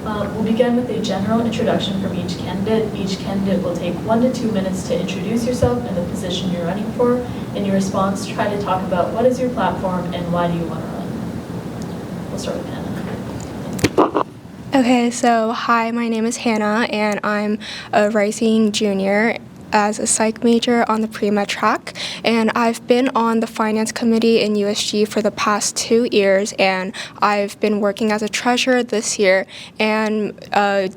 We'll begin with a general introduction from each candidate. Each candidate will take 1 to 2 minutes to introduce yourself and the position you're running for. In your response, try to talk about what is your platform and why do you want to run. We'll start with Hannah. Okay, so hi, my name is Hannah, and I'm a rising junior as a psych major on the pre-med track, and I've been on the finance committee in USG for the past 2 years, and I've been working as a treasurer this year. And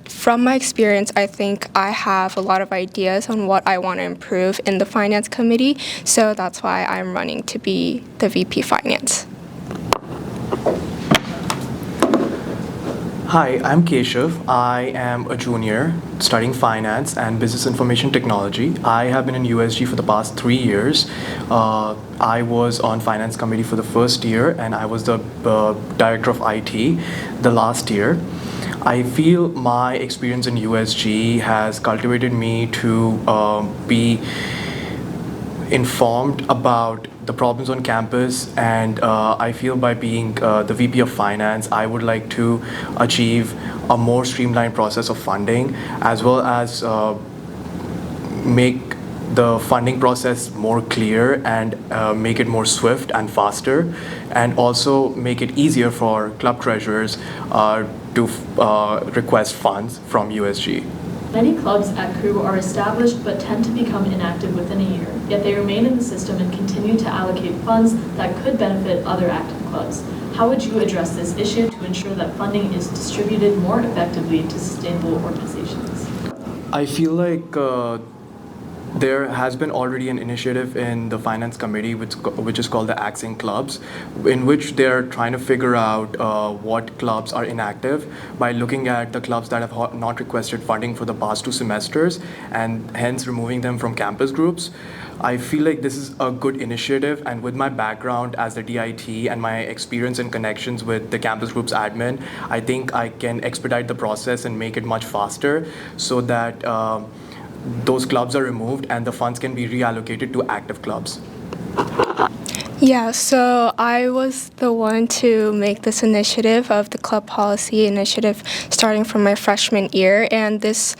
from my experience, I think I have a lot of ideas on what I want to improve in the finance committee, so that's why I'm running to be the VP Finance. Hi, I'm Keshav. I am a junior studying finance and business information technology. I have been in USG for the past 3 years. I was on finance committee for the first year, and I was the director of IT the last year. I feel my experience in USG has cultivated me to be informed about the problems on campus, and I feel by being the VP of Finance, I would like to achieve a more streamlined process of funding, as well as make the funding process more clear and make it more swift and faster, and also make it easier for club treasurers to request funds from USG. Many clubs at Crew are established but tend to become inactive within a year, yet they remain in the system and continue to allocate funds that could benefit other active clubs. How would you address this issue to ensure that funding is distributed more effectively to sustainable organizations? I feel like there has been already an initiative in the finance committee which is called the Axing Clubs, in which they're trying to figure out what clubs are inactive by looking at the clubs that have not requested funding for the past 2 semesters and hence removing them from campus groups. I feel like this is a good initiative, and with my background as the DIT and my experience and connections with the campus groups admin, I think I can expedite the process and make it much faster so that those clubs are removed and the funds can be reallocated to active clubs. Yeah, so I was the one to make this initiative of the club policy initiative starting from my freshman year, and this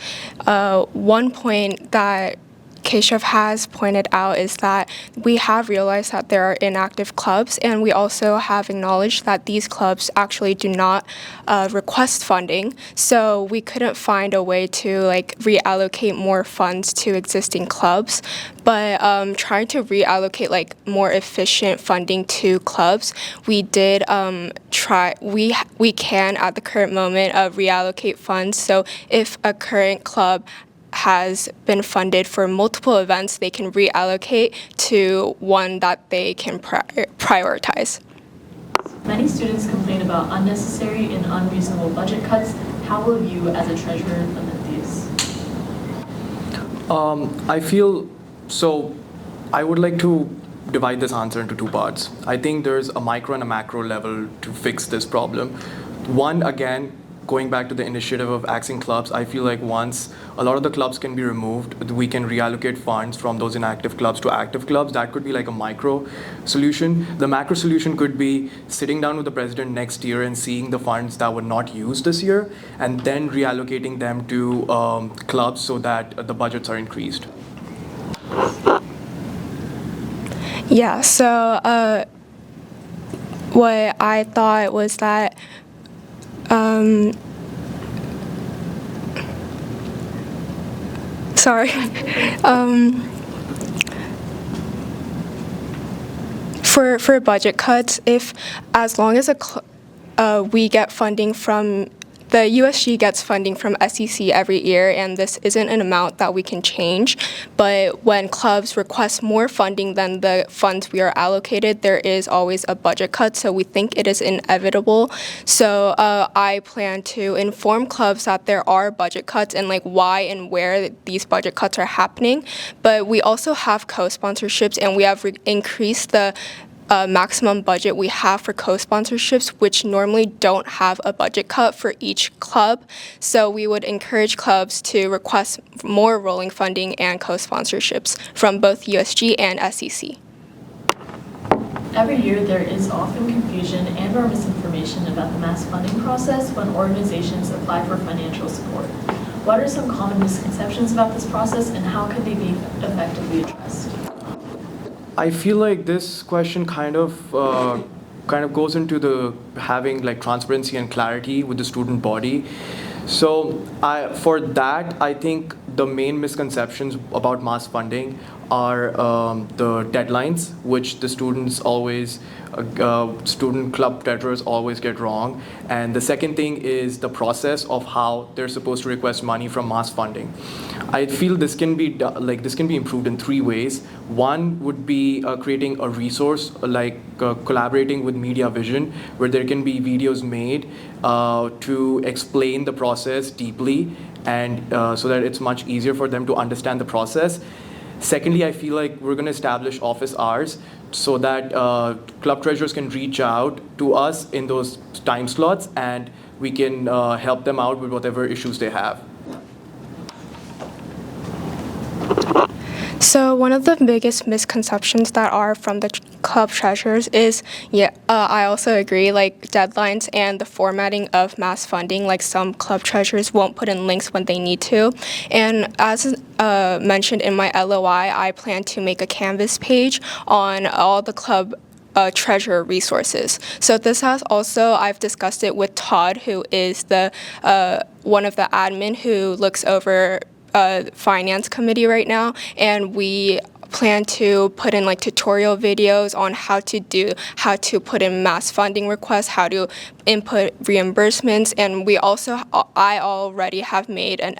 one point that Keshav has pointed out is that we have realized that there are inactive clubs, and we also have acknowledged that these clubs actually do not request funding. So we couldn't find a way to reallocate more funds to existing clubs. But trying to reallocate more efficient funding to clubs, we did try. We can at the current moment reallocate funds. So if a current club has been funded for multiple events, they can reallocate to one that they can prioritize. Many students complain about unnecessary and unreasonable budget cuts. How will you, as a treasurer, limit these? I would like to divide this answer into 2 parts. I think there's a micro and a macro level to fix this problem. One, again, going back to the initiative of Axing Clubs, I feel like once a lot of the clubs can be removed, we can reallocate funds from those inactive clubs to active clubs. That could be like a micro solution. The macro solution could be sitting down with the president next year and seeing the funds that were not used this year and then reallocating them to clubs so that the budgets are increased. Yeah, so what I thought was that for budget cuts, if as long as we get funding from the USG gets funding from SEC every year, and this isn't an amount that we can change. But when clubs request more funding than the funds we are allocated, there is always a budget cut, so we think it is inevitable. So I plan to inform clubs that there are budget cuts and why and where these budget cuts are happening. But we also have co-sponsorships, and we have increased the maximum budget we have for co-sponsorships, which normally don't have a budget cut for each club. So we would encourage clubs to request more rolling funding and co-sponsorships from both USG and SEC. Every year, there is often confusion and/or misinformation about the mass funding process when organizations apply for financial support. What are some common misconceptions about this process, and how can they be effectively addressed? I feel like this question kind of goes into the having like transparency and clarity with the student body. So for that, I think the main misconceptions about mass funding are the deadlines, which the student club treasurers always get wrong. And the second thing is the process of how they're supposed to request money from mass funding. I feel this can be this can be improved in three ways. One would be creating a resource collaborating with Media Vision, where there can be videos made to explain the process deeply, and so that it's much easier for them to understand the process. Secondly, I feel like we're going to establish office hours so that club treasurers can reach out to us in those time slots, and we can help them out with whatever issues they have. So one of the biggest misconceptions that are from the club treasurers is, I also agree, like deadlines and the formatting of mass funding. Like some club treasurers won't put in links when they need to. And as mentioned in my LOI, I plan to make a Canvas page on all the club treasurer resources. So this has also, I've discussed it with Todd, who is the one of the admin who looks over finance committee right now, and we plan to put in like tutorial videos on how to put in mass funding requests, how to input reimbursements, and I already have made an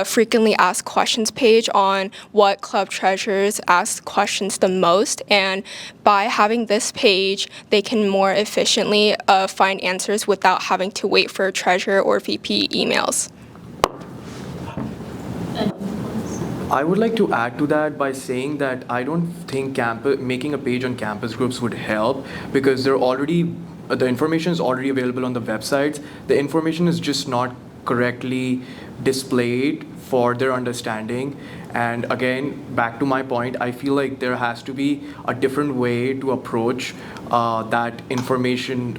frequently asked questions page on what club treasurers ask questions the most, and by having this page, they can more efficiently find answers without having to wait for treasurer or VP emails. I would like to add to that by saying that I don't think making a page on campus groups would help, because the information is already available on the websites. The information is just not correctly displayed for their understanding. And again, back to my point, I feel like there has to be a different way to approach that information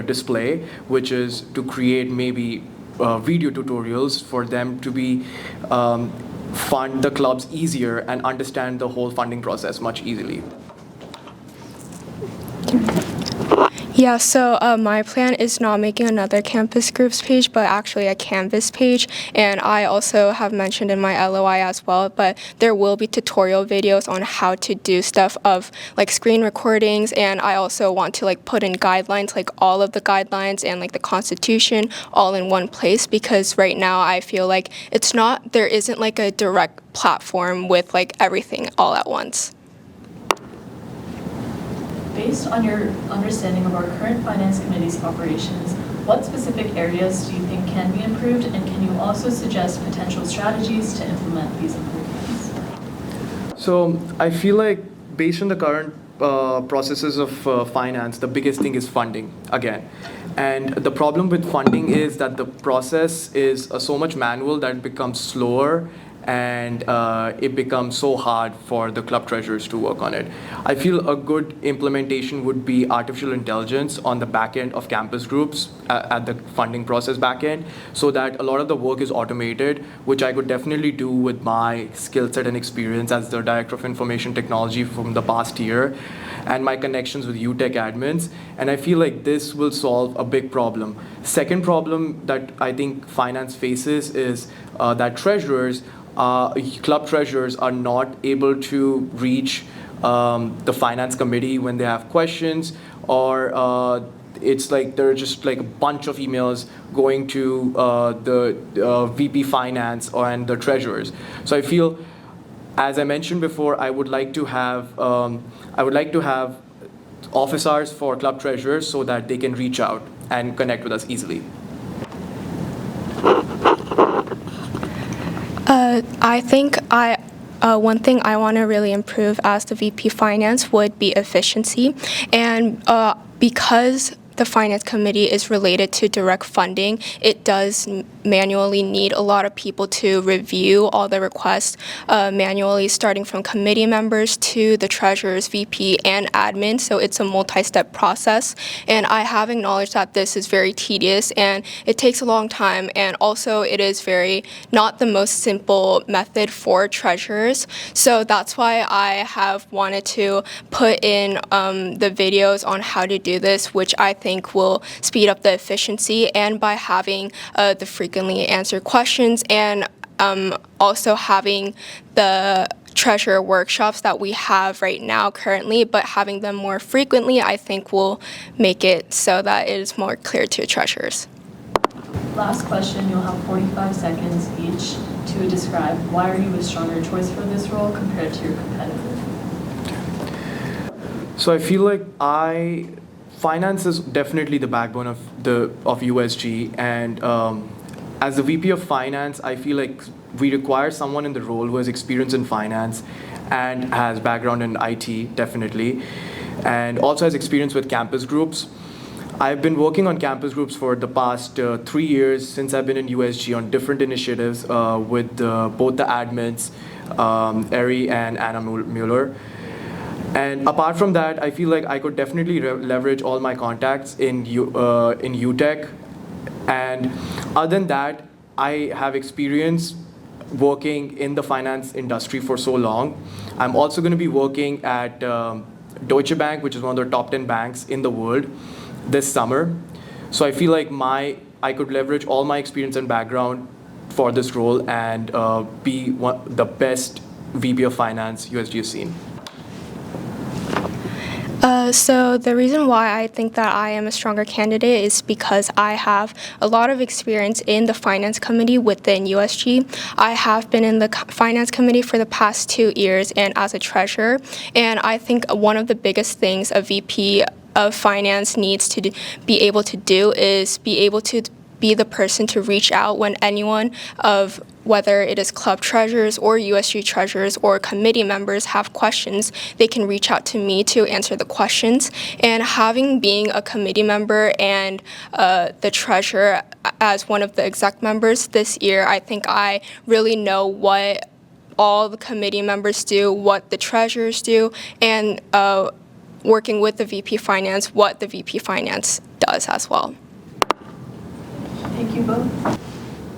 display, which is to create maybe video tutorials for them to be fund the clubs easier and understand the whole funding process much easily. Yeah, so my plan is not making another campus groups page, but actually a Canvas page. And I also have mentioned in my LOI as well, but there will be tutorial videos on how to do stuff of like screen recordings. And I also want to like put in guidelines, like all of the guidelines and like the Constitution all in one place, because right now I feel like there isn't like a direct platform with like everything all at once. Based on your understanding of our current Finance Committee's operations, what specific areas do you think can be improved, and can you also suggest potential strategies to implement these improvements? So I feel like based on the current processes of finance, the biggest thing is funding again. And the problem with funding is that the process is so much manual that it becomes slower, and it becomes so hard for the club treasurers to work on it. I feel a good implementation would be artificial intelligence on the back end of campus groups at the funding process back end, so that a lot of the work is automated, which I could definitely do with my skill set and experience as the Director of Information Technology from the past year, and my connections with UTech admins. And I feel like this will solve a big problem. Second problem that I think finance faces is that club treasurers are not able to reach the finance committee when they have questions, or it's like there are just like a bunch of emails going to the VP finance and the treasurers. So I feel, as I mentioned before, I would like to have office hours for club treasurers so that they can reach out and connect with us easily. I think one thing I want to really improve as the VP Finance would be efficiency, and because the Finance Committee is related to direct funding, it does manually need a lot of people to review all the requests manually, starting from committee members to the treasurers, VP, and admin. So it's a multi-step process. And I have acknowledged that this is very tedious and it takes a long time. And also it is very not the most simple method for treasurers. So that's why I have wanted to put in the videos on how to do this, which I think will speed up the efficiency, and by having the frequently answered questions and also having the treasurer workshops that we have right now currently, but having them more frequently, I think will make it so that it is more clear to treasurers. Last question, you'll have 45 seconds each to describe why are you a stronger choice for this role compared to your competitor. So I feel like finance is definitely the backbone of USG, and as the VP of Finance, I feel like we require someone in the role who has experience in finance and has background in IT, definitely, and also has experience with campus groups. I've been working on campus groups for the past 3 years since I've been in USG on different initiatives with both the admins, Eri and Anna Mueller. And apart from that, I feel like I could definitely leverage all my contacts in UTech. And other than that, I have experience working in the finance industry for so long. I'm also going to be working at Deutsche Bank, which is one of the top 10 banks in the world, this summer. So I feel like I could leverage all my experience and background for this role and be the best VP of Finance USG has seen. So the reason why I think that I am a stronger candidate is because I have a lot of experience in the Finance Committee within USG. I have been in the Finance Committee for the past 2 years and as a treasurer, and I think one of the biggest things a VP of Finance needs to be able to do is be able to be the person to reach out when anyone of whether it is club treasurers or USG treasurers or committee members have questions, they can reach out to me to answer the questions. And being a committee member and the treasurer as one of the exec members this year, I think I really know what all the committee members do, what the treasurers do, and working with the VP Finance, what the VP Finance does as well. Thank you both.